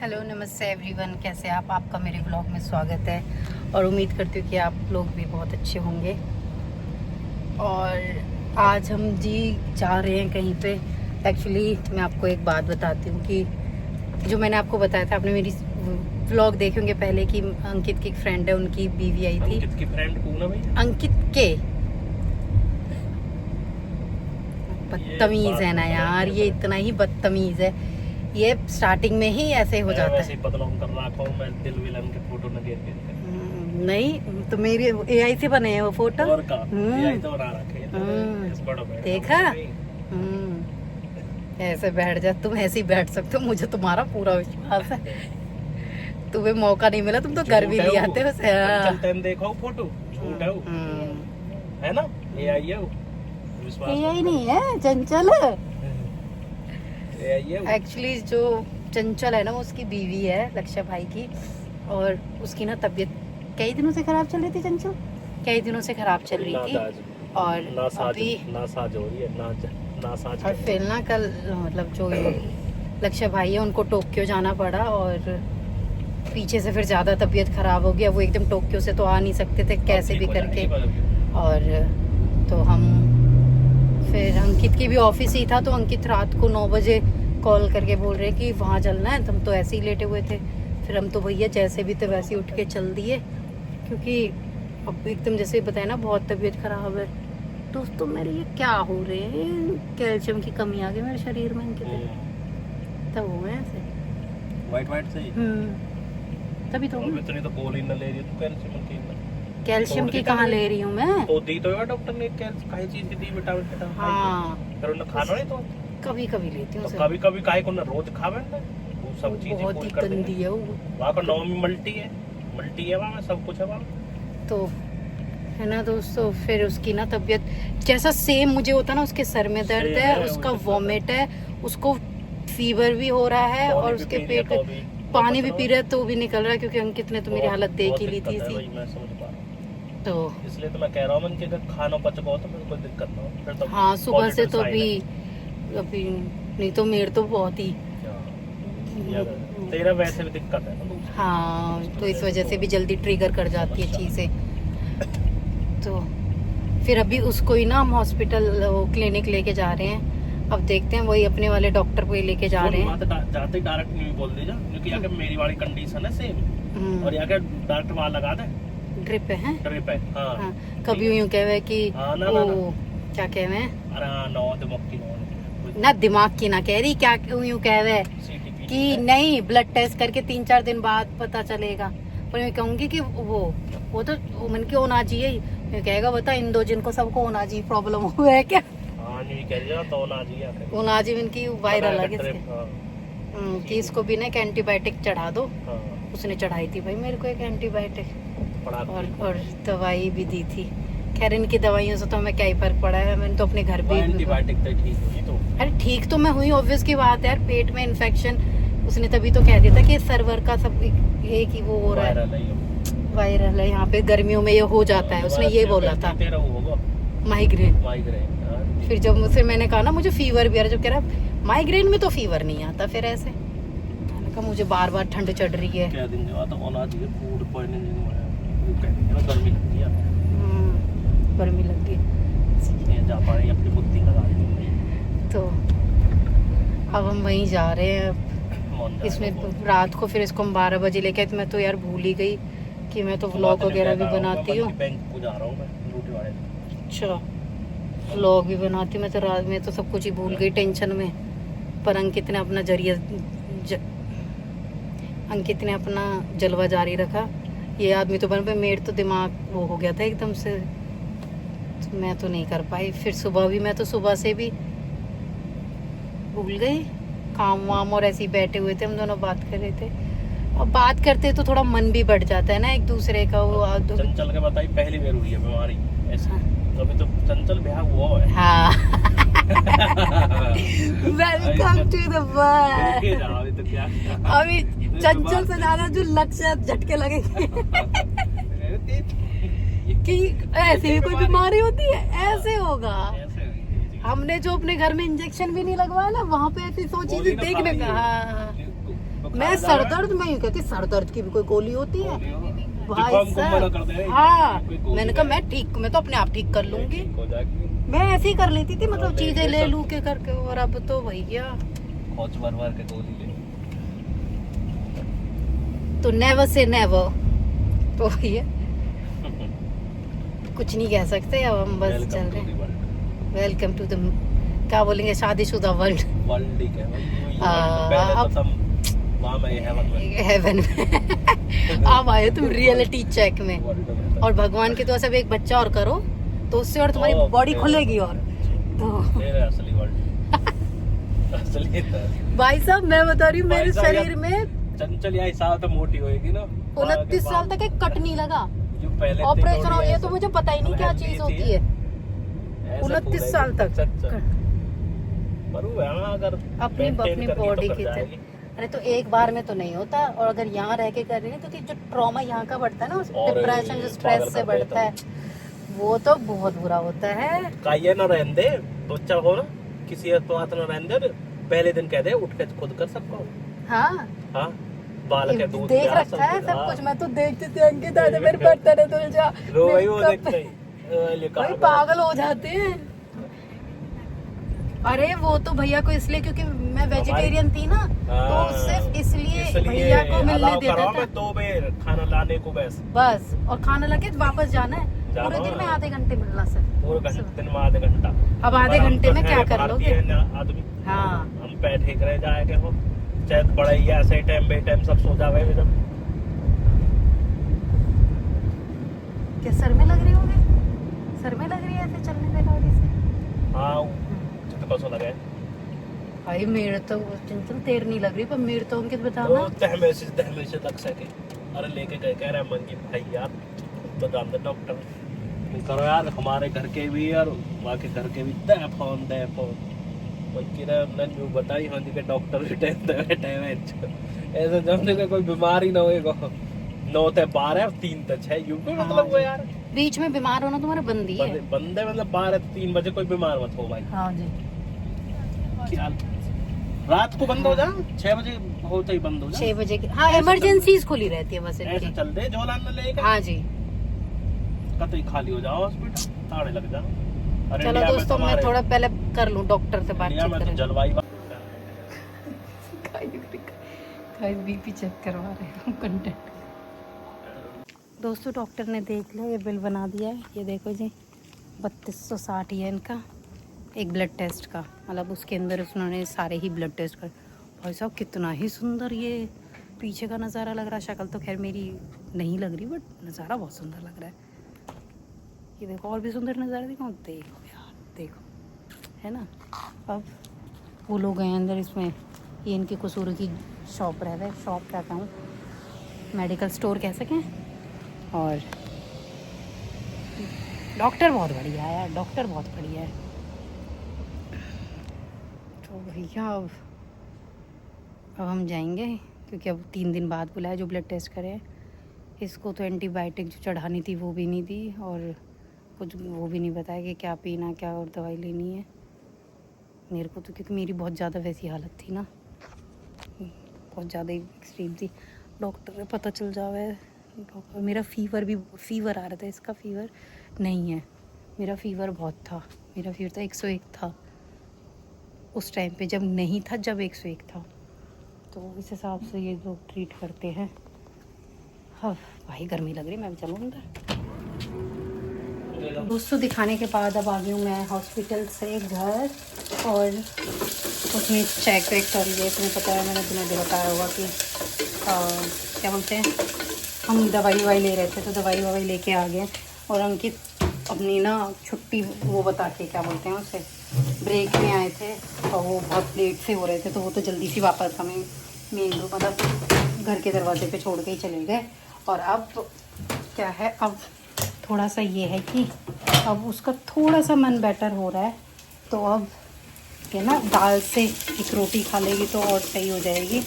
Hello नमस्ते everyone, कैसे आप? आपका मेरे ब्लॉग में स्वागत है और उम्मीद करती हूँ कि आप लोग भी बहुत अच्छे होंगे। और आज हम जा रहे हैं कहीं पे। एक्चुअली मैं आपको एक बात बताती हूँ कि जो मैंने आपको बताया था, आपने मेरी ब्लॉग देखे होंगे पहले कि अंकित की फ्रेंड है, उनकी बीवी आई थी। अंकित की फ्रेंड कौन है भाई? अंकित के बदतमीज है ना यार, ये इतना ही बदतमीज है, ये स्टार्टिंग में ही ऐसे हो जाता है। पतला कर रखा हूं मैं, दिल विलन के फोटो न घेर के। नहीं तो मेरी एआई से बने हैं वो फोटो। और का एआई तो बना रखे हैं इस बड़ो में, देखा? ऐसे बैठ जा, तुम ऐसे ही बैठ सकते हो, मुझे तुम्हारा पूरा विश्वास है। तुम्हें मौका नहीं मिला, तुम तो घर भी ले आते हो। चलते हैं, देखो फोटो झूठ है ना? एआई है वो, विश्वास एआई नहीं है, चंचल है। एआई है एक्चुअली जो चंचल है ना, वो उसकी बीवी है लक्ष्य भाई की, और उसकी ना तबीयत कई दिनों से खराब चल रही थी। चंचल कई दिनों से खराब चल रही थी और अभी नासाज हो रही है, नासाज। और फिर ना कल मतलब जो लक्ष्य भाई है उनको टोक्यो जाना पड़ा, और पीछे से फिर ज़्यादा तबीयत खराब हो गया। वो एकदम टोक्यो से तो आ नहीं सकते थे कैसे भी करके। और तो हम फिर अंकित की भी ऑफिस ही था, तो अंकित रात को 9 बजे कॉल करके बोल रहे कि वहाँ चलना है। तुम तो ऐसे ही लेटे हुए थे। फिर हम तो भैया जैसे भी थे वैसे ही उठ के चल दिए, क्योंकि अब एकदम जैसे बताया ना बहुत तबीयत खराब है। दोस्तों मेरे ये क्या हो रहे हैं, कैल्शियम की कमी आ गई मेरे शरीर में इनके तब हो गए ऐसे वाइट से तभी तो इतनी तो गोली न ले रही तू कैल्शियम की। कैल्शियम की कहाँ ले रही हूँ मैं? तो दी तो यार डॉक्टर ने काहे चीज की दी विटामिन। हाँ पर उन्हें खाना नहीं तो कभी कभी लेती हूँ। तो कभी कभी काहे को ना रोज खावे ना, वो सब चीजें बहुत ही गंदी है वो। वहाँ का नाम ही मल्टी है वहाँ में, सब कुछ है वहाँ तो है ना दोस्तों। फिर उसकी ना तबीयत जैसा सेम मुझे होता ना, उसके सर में दर्द है, उसका वॉमिट है, उसको फीवर भी हो रहा है, और उसके पेट पानी भी पी रहा है तो भी निकल रहा है, क्योंकि अंकित ने तो मेरी हालत देख ही ली थी इसी। तो इसलिए तो मैं कह रहा हूँ कि अगर खाना पच गया तो कोई दिक्कत ना हो फिर तो। हाँ सुबह से तो अभी नहीं तो मेरे तो बहुत ही तेरा वैसे भी दिक्कत है ना। हाँ तो इस वजह से भी जल्दी ट्रिगर कर जाती है चीज़ें। तो फिर अभी उसको ही ना हम हॉस्पिटल क्लिनिक लेके जा रहे हैं। अब देखते हैं, वही अपने वाले डॉक्टर को ही लेके जा रहे हैं। जाते ही डायरेक्ट नहीं बोल दीजिए, क्योंकि यहाँ मेरी वाली कंडीशन है सेम, और यहाँ के डायरेक्ट वहाँ लगा दे ड्रिप है। ड्रिप है हाँ। कभी यूँ कहे कि वो क्या कहे हैं, ना दिमाग की ना कह रही, क्या यूँ कहे कि नहीं ब्लड टेस्ट करके 3-4 दिन बाद पता चलेगा। पर मैं कहूँगी कि वो तो मन के होना चाहिए। मैं कहेगा बता इन 2 जिनको सबको होना चाहिए, प्रॉब्लम हुआ है क्या? ओनाजी इनकी वायरल है कि इसको भी ना एक एंटीबायोटिक चढ़ा दो। उसने चढ़ाई थी भाई मेरे को एक एंटीबायोटिक, और दवाई भी दी थी। खैर इनकी दवाइयों से तो हमें क्या ही फर्क पड़ा है, मैंने तो अपने घर पे एंटीबायोटिक तो ठीक हुई तो। अरे ठीक तो मैं हुई, ऑब्वियस की बात है यार, पेट में इन्फेक्शन। उसने तभी तो कह दिया था कि सर्वर का सब ये कि वो हो रहा है, वायरल है यहाँ पे, गर्मियों में ये हो जाता है। उसने ये बोला था माइग्रेन। फिर जब मुझसे मैंने कहा ना मुझे फीवर भी आ रहा, जब कह रहा माइग्रेन में तो फीवर नहीं आता, फिर ऐसे मैंने कहा मुझे बार बार ठंड चढ़ रही है। गर्मी लग गई तो अब हम वहीं जा रहे हैं। इसमें रात को फिर इसको हम 12 बजे लेके आए, तो मैं तो यार भूल ही गई कि मैं तो व्लॉग वगैरह भी बनाती हूँ। अच्छा व्लॉग भी बनाती हूँ मैं तो, रात में तो सब कुछ ही भूल गई टेंशन में। पर अंकित ने अपना अंकित ने अपना जलवा जारी रखा। ये आदमी तो बन पे, मेरे तो दिमाग वो हो गया था एकदम से, तो मैं तो नहीं कर पाई। फिर सुबह भी मैं तो सुबह से भी भूल गई काम वाम, और ऐसे ही बैठे हुए थे हम दोनों, बात कर रहे थे। और बात करते तो थोड़ा मन भी बढ़ जाता है ना एक दूसरे का। वो चंचल के बताई पहली बार हुई है बीमारी ऐसे। तो अभी तो चंचल ब्याह हुआ है। हाँ वेलकम टू द वर्ल्ड। अभी चंचल से ज्यादा जो लक्ष्य झटके लगेंगे कि ऐसे भी कोई बीमारी होती है, ऐसे होगा। हमने जो अपने घर में इंजेक्शन भी नहीं लगवाया ना, वहाँ पे ऐसी सोची थी देखने का। मैं सर दर्द में यूँ कहती, सर दर्द की भी कोई गोली होती है भाई साहब? हाँ, मैंने कहा मैं तो अपने आप ठीक कर लूंगी। मैं ऐसे ही कर लेती थी, मतलब चीजें ले लू के करके, और अब तो भैया के गोली ले। तो नेवर से नेवर, तो भैया कुछ नहीं कह सकते, अब हम बस चल रहे हैं। वेलकम टू द, क्या बोलेंगे, शादीशुदा वर्ल्ड। वर्ल्ड ही अब हेवन में आप आए तुम रियलिटी चेक में, और भगवान की दुआ से एक बच्चा और करो तो उससे और तुम्हारी बॉडी खुलेगी। और तो असली वर्ल्ड असली भाई साहब मैं बता रही हूँ, मेरे शरीर में चंचल यही साल तो मोटी होएगी ना, 29 साल तक एक कट नहीं लगा। जो पहले ऑपरेशन हो गया तो मुझे पता ही नहीं क्या चीज होती है। 29 साल तक अगर अपनी बॉडी की तरह। अरे तो एक बार में तो नहीं होता, और अगर यहाँ रह के कर रही है तो जो ट्रॉमा यहाँ का बढ़ता है ना, डिप्रेशन जो स्ट्रेस से बढ़ता है, वो तो बहुत बुरा होता है। काये ना रहने दे बच्चा हो ना, किसी तो हाथ ना रहने दे, पहले दिन कह दे उठ के खुद कर सबको। हाँ हाँ, बाल के दूध देख रखा है सब कुछ। मैं तो देखती थी अंकित आते मेरे बर्तन तो जा वो देखते ही पागल हो जाते हैं। अरे वो तो भैया को इसलिए क्योंकि मैं वेजिटेरियन थी ना, तो सिर्फ इसलिए भैया को मिलने देता था। 2 बेर खाना लाने को बस, और खाना लगे वापस जाना है। पूरे दिन में आधे घंटे मिलना सर, पूरे दिन में आधे घंटा। अब आधे घंटे में क्या कर लोगे आदमी? हाँ, हम बैठे करे जाएंगे हो, चाहे बड़ा ही ऐसे टाइम बे टाइम सब सो जावे। जब क्या सर में लग रही होगी? सर में लग रही है ऐसे चलने से गाड़ी से? हाँ कसो लगे भाई मेरे तो चिंतन तेर नहीं लग रही, पर मेरे तो अंकित बताना दहमे से लग सके। अरे लेके गए कह रहे मन की भाई यार तो जान दे डॉक्टर करो यार, हमारे घर के भी और वहाँ के घर के भी दे फोन न्यू बताई हाँ जी के डॉक्टर भी टाइम ऐसे जमने का कोई बीमारी ना होएगा। 9 से 12 और 3 से 6 यूपी मतलब वो यार बीच में बीमार होना तुम्हारा बंदी है। बंदे मतलब 12 से 3 बजे कोई बीमार मत हो भाई। हाँ जी, रात को बंद हो जा, 6 बजे होते ही बंद हो जा। 6 बजे की हाँ, इमरजेंसीज खुली रहती है बस ऐसे चल दे झोलान में लेके। हाँ जी, कतई खाली हो जाओ हॉस्पिटल, ताड़े लग जा। चलो दोस्तों मैं थोड़ा पहले कर लूं डॉक्टर से बातचीत करें। जलवायु बीपी चेक करवा रहे हैं कंटेंट। दोस्तों डॉक्टर ने देख लिया, ये बिल बना दिया है, ये देखो जी 3260 ही है इनका एक ब्लड टेस्ट का, मतलब उसके अंदर उन्होंने सारे ही ब्लड टेस्ट कर। भाई साहब कितना ही सुंदर ये पीछे का नज़ारा लग रहा है। शक्ल तो खैर मेरी नहीं लग रही, बट नज़ारा बहुत सुंदर लग रहा है। ये देखो और भी सुंदर नज़ारा देखो, देखो यार देखो, है ना। अब वो लोग गए अंदर, इसमें ये इनकी कसूर की शॉप रह है, शॉप क्या कहूँ, मेडिकल स्टोर कह सकें। और डॉक्टर बहुत बढ़िया है यार, डॉक्टर बहुत बढ़िया है। तो भैया अब हम जाएंगे, क्योंकि अब 3 दिन बाद बुलाया जो ब्लड टेस्ट करे। इसको तो एंटीबायोटिक जो चढ़ानी थी वो भी नहीं दी, और कुछ वो भी नहीं बताया कि क्या पीना क्या और दवाई लेनी है मेरे को तो, क्योंकि मेरी बहुत ज़्यादा वैसी हालत थी ना, बहुत ज़्यादा ही एक्सट्रीम थी। डॉक्टर को पता चल जावे, डॉक्टर मेरा फीवर आ रहा था, इसका फीवर नहीं है, मेरा फीवर बहुत था, मेरा फीवर था 101 था उस टाइम पे, जब नहीं था, जब 101 था, तो इस हिसाब से ये लोग ट्रीट करते हैं। हाँ भाई गर्मी लग रही, मैं भी चलूँ अंदर। दोस्तों दिखाने के बाद अब आ गई हूँ मैं हॉस्पिटल से घर, और उसमें चेक वेक कर लिए। तुम्हें पता है मैंने तुम्हें भी बताया होगा कि क्या बोलते हैं, हम दवाई ववाई ले रहे थे, तो दवाई ववाई लेके आ गए। और अंकित अपनी ना छुट्टी वो बता के क्या बोलते हैं उसे, ब्रेक में आए थे, और वो बहुत लेट से हो रहे थे, तो वो तो जल्दी से वापस हमें मेन मतलब घर के दरवाजे पे छोड़ के ही चले गए। और अब क्या है, अब थोड़ा सा ये है कि अब उसका थोड़ा सा मन बेटर हो रहा है, तो अब क्या ना दाल से एक रोटी खा लेगी तो और सही हो जाएगी।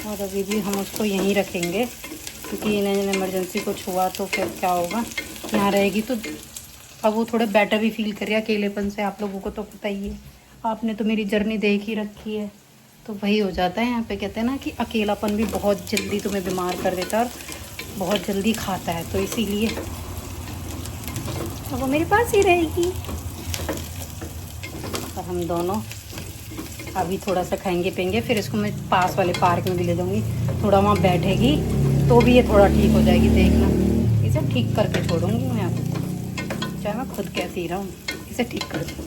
और अभी भी हम उसको यहीं रखेंगे, क्योंकि इन्हें इमरजेंसी कुछ हुआ तो फिर क्या होगा, यहाँ रहेगी तो अब वो थोड़ा बेटर भी फील कर रही है अकेलेपन से। आप लोगों को तो पता ही है, आपने तो मेरी जर्नी देख ही रखी है, तो वही हो जाता है यहाँ पे। कहते हैं ना कि अकेलापन भी बहुत जल्दी तुम्हें बीमार कर देता है और बहुत जल्दी खाता है, तो इसीलिए अब वो मेरे पास ही रहेगी। और हम दोनों अभी थोड़ा सा खाएंगे पियेंगे, फिर इसको मैं पास वाले पार्क में भी ले जाऊँगी, थोड़ा वहाँ बैठेगी तो भी ये थोड़ा ठीक हो जाएगी। देखना, इसे ठीक करके छोड़ूंगी मैं अब, चाहे मैं खुद कहती रहा हूँ, इसे ठीक कर दूँ।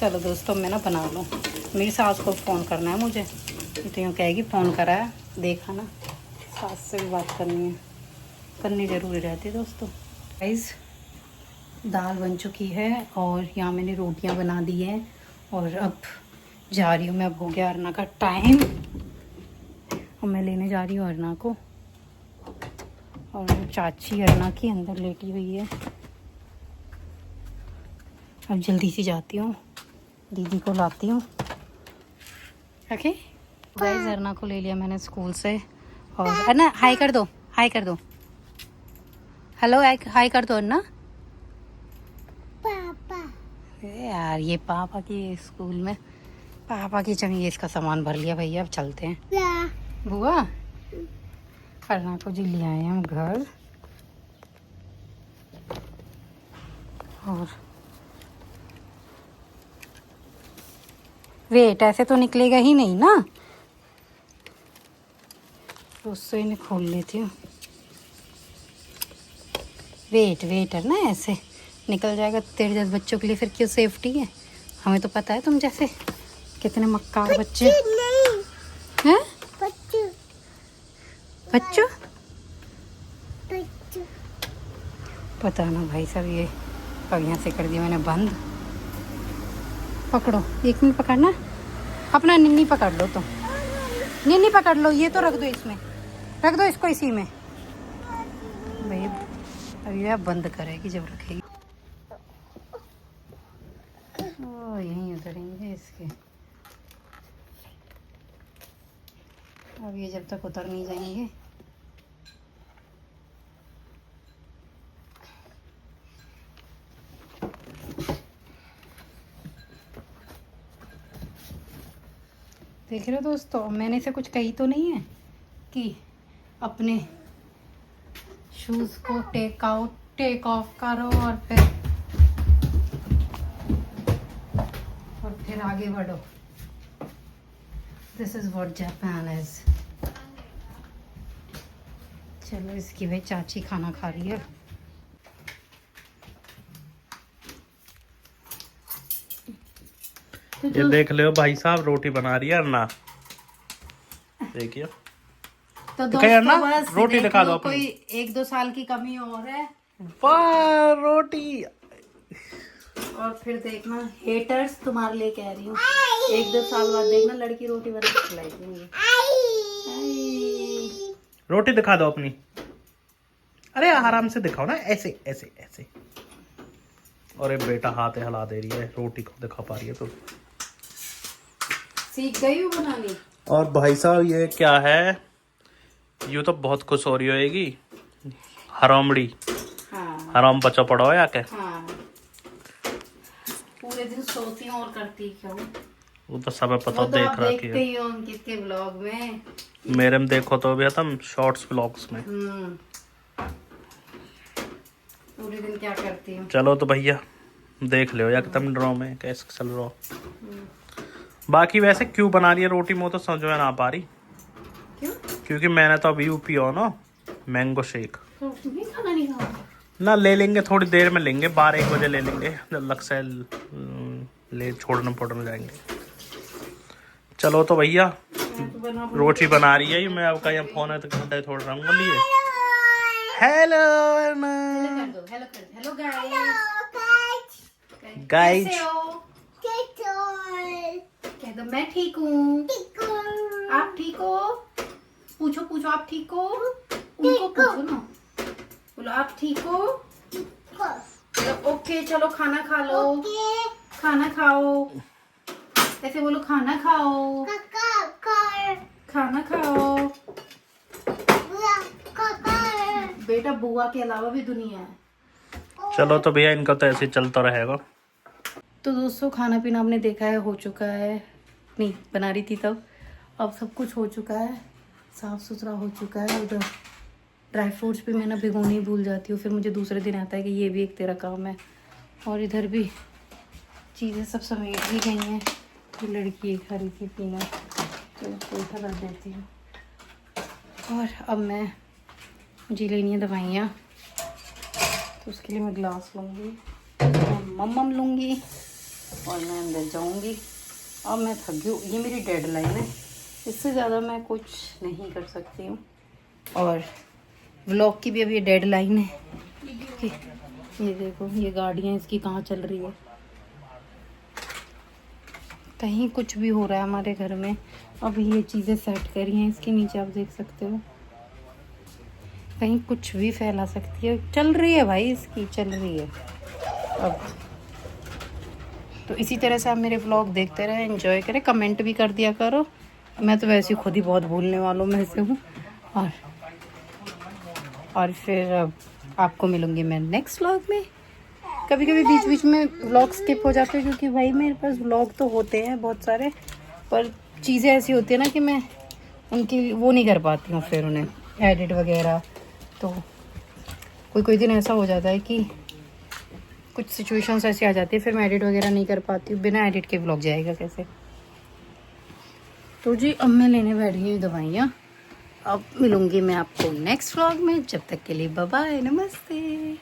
चलो दोस्तों, मैं ना बना लूँ, मेरी सास को फ़ोन करना है मुझे। ये तो यूँ कहेगी फ़ोन करा है, देखा ना, सास से भी बात करनी है, करनी ज़रूरी रहती है दोस्तों। गाइस, दाल बन चुकी है और यहाँ मैंने रोटियाँ बना दी हैं और अब जा रही हूँ मैं। अब हो गया अरना का टाइम और मैं लेने जा रही हूँ अरना को। और चाची अरना की अंदर लेटी हुई है। अब जल्दी से जाती हूँ, दीदी को लाती हूँ। ओके गाइस, अरना को ले लिया मैंने स्कूल से। और अरना हाय कर दो, हाय कर दो, हेलो हाय कर दो अरना। पापा यार, ये पापा की स्कूल में पापा की चंगी, इसका सामान भर लिया भैया, अब चलते हैं। बुआ, अरना को जी ले आए हम घर। और वेट, ऐसे तो निकलेगा ही नहीं ना, तो उससे इन्हें खोल लेती हूँ। वेट है ना, ऐसे निकल जाएगा। तेरे जैसे बच्चों के लिए फिर क्यों सेफ्टी है, हमें तो पता है तुम जैसे कितने मक्कार बच्चे हैं। बच्चों पता ना भाई साहब, ये अब यहाँ से कर दिया मैंने बंद। पकड़ो, 1 मिनट पकड़ना, अपना निन्नी पकड़ लो, तो निन्नी पकड़ लो, ये तो रख दो इसमें, रख दो इसको इसी में भाई। अभी आप बंद करेगी जब रखेगी। ओ, यहीं उतरेंगे इसके। अब ये जब तक उतर नहीं जाएंगे, देख रहे हो दोस्तों, मैंने इसे कुछ कही तो नहीं है कि अपने शूज़ को टेक ऑफ करो और फिर आगे बढ़ो। This is what Japan is. चलो, इसकी भाई चाची खाना खा रही है। ये देख लो भाई साहब, रोटी बना रही है अरना, देखिए। तो दोस्तों बस रोटी दिखा दो, कोई 1-2 साल की कमी और है। वाह, रोटी। और फिर देखना, हेटर्स तुम्हारे लिए कह रही हूँ, 1-2 साल बाद देखना लड़की रोटी बना के खिलाएगी मुझे। रोटी दिखा दो अपनी। अरे आराम से दिखाओ ना, ऐसे ऐसे ऐसे। अरे बेटा हाथ हिला दे रही है, रोटी को दिखा पा रही है तो सीख गई हूँ बनानी। और भाई साहब ये क्या है, यूँ तो बहुत खुश हो रही होगी, हरामड़ी। हाँ, हराम बच्चा पड़ा हो या क्या? हाँ, पूरे दिन सोती हूँ और करती क्या हूँ, वो तो सब पता, वो तो देख आप रखी देखते है ही हो किसके ब्लॉग में। मेरे में देखो तो भी तुम शॉर्ट्स ब्लॉग्स में। पूरे दिन क्या करती हूँ। चलो तो भैया देख लो या तुम ड्रॉ में कैसे चल रहा हो। बाकी वैसे क्यों बना रही है रोटी, मैं तो समझ में ना पा रही। क्यों? क्योंकि मैंने तो अभी पियो ना मैंगो शेक। तो तुम्हें खाना नहीं खाओ ना, ले लेंगे थोड़ी देर में, लेंगे 12-1 बजे ले लेंगे, जब लग से ले छोड़ने जाएंगे। चलो तो भैया, रोटी बना रही है, मैं अब कहीं फोन है तो घंटे थोड़ा रहूंगा लिए। हेलो हेलो गाइज, कह दो मैं ठीक हूँ। आप ठीक हो? पूछो आप ठीक हो? उनको पूछो ना, बोलो आप ठीक हो? बोलो ओके, चलो खाना खा लो। खाना खाओ, ऐसे बोलो, खाना खाओ, खाना खाओ। बेटा, बुआ के अलावा भी दुनिया है। चलो तो भैया, इनका तो ऐसे चलता रहेगा। तो दोस्तों, खाना पीना आपने देखा है, हो चुका है। नहीं बना रही थी तब। अब सब कुछ हो चुका है, साफ़ सुथरा हो चुका है। और ड्राई फ्रूट्स भी मैं ना भिगोने ही भूल जाती हूँ, फिर मुझे दूसरे दिन आता है कि ये भी एक तेरा काम है। और इधर भी चीज़ें सब समेट भी गई हैं। ये लड़की खा रही थी पीना, तो इसको रख देती हूँ। और अब मुझे लेनी है दवाइयाँ, तो उसके लिए मैं ग्लास लूँगी, मम्मम लूँगी और मैं अंदर जाऊँगी। अब मैं थक गई हूँ, ये मेरी डेडलाइन है, इससे ज़्यादा मैं कुछ नहीं कर सकती हूँ। और व्लॉग की भी अभी डेडलाइन है कि ये देखो ये गाड़ियाँ इसकी कहाँ चल रही है, कहीं कुछ भी हो रहा है हमारे घर में। अब ये चीज़ें सेट करी हैं इसके नीचे, आप देख सकते हो, कहीं कुछ भी फैला सकती है। चल रही है भाई, इसकी चल रही है। अब तो इसी तरह से आप मेरे व्लॉग देखते रहे, एंजॉय करें, कमेंट भी कर दिया करो। मैं तो वैसे ही खुद ही बहुत भूलने वालों में से हूँ। और फिर आपको मिलूँगी मैं नेक्स्ट व्लॉग में। कभी कभी बीच बीच में व्लॉग स्किप हो जाते हैं, क्योंकि भाई मेरे पास व्लॉग तो होते हैं बहुत सारे, पर चीज़ें ऐसी होती है ना कि मैं उनकी वो नहीं कर पाती हूँ, फिर उन्हें एडिट वगैरह। तो कोई दिन ऐसा हो जाता है कि कुछ सिचुएशंस ऐसी आ जाती है, फिर मैं एडिट वगैरह नहीं कर पाती हूँ। बिना एडिट के व्लॉग जाएगा कैसे। तो जी अब मैं लेने बैठ गई हूँ दवाइयाँ। अब मिलूँगी मैं आपको नेक्स्ट व्लॉग में, जब तक के लिए बाय बाय, नमस्ते।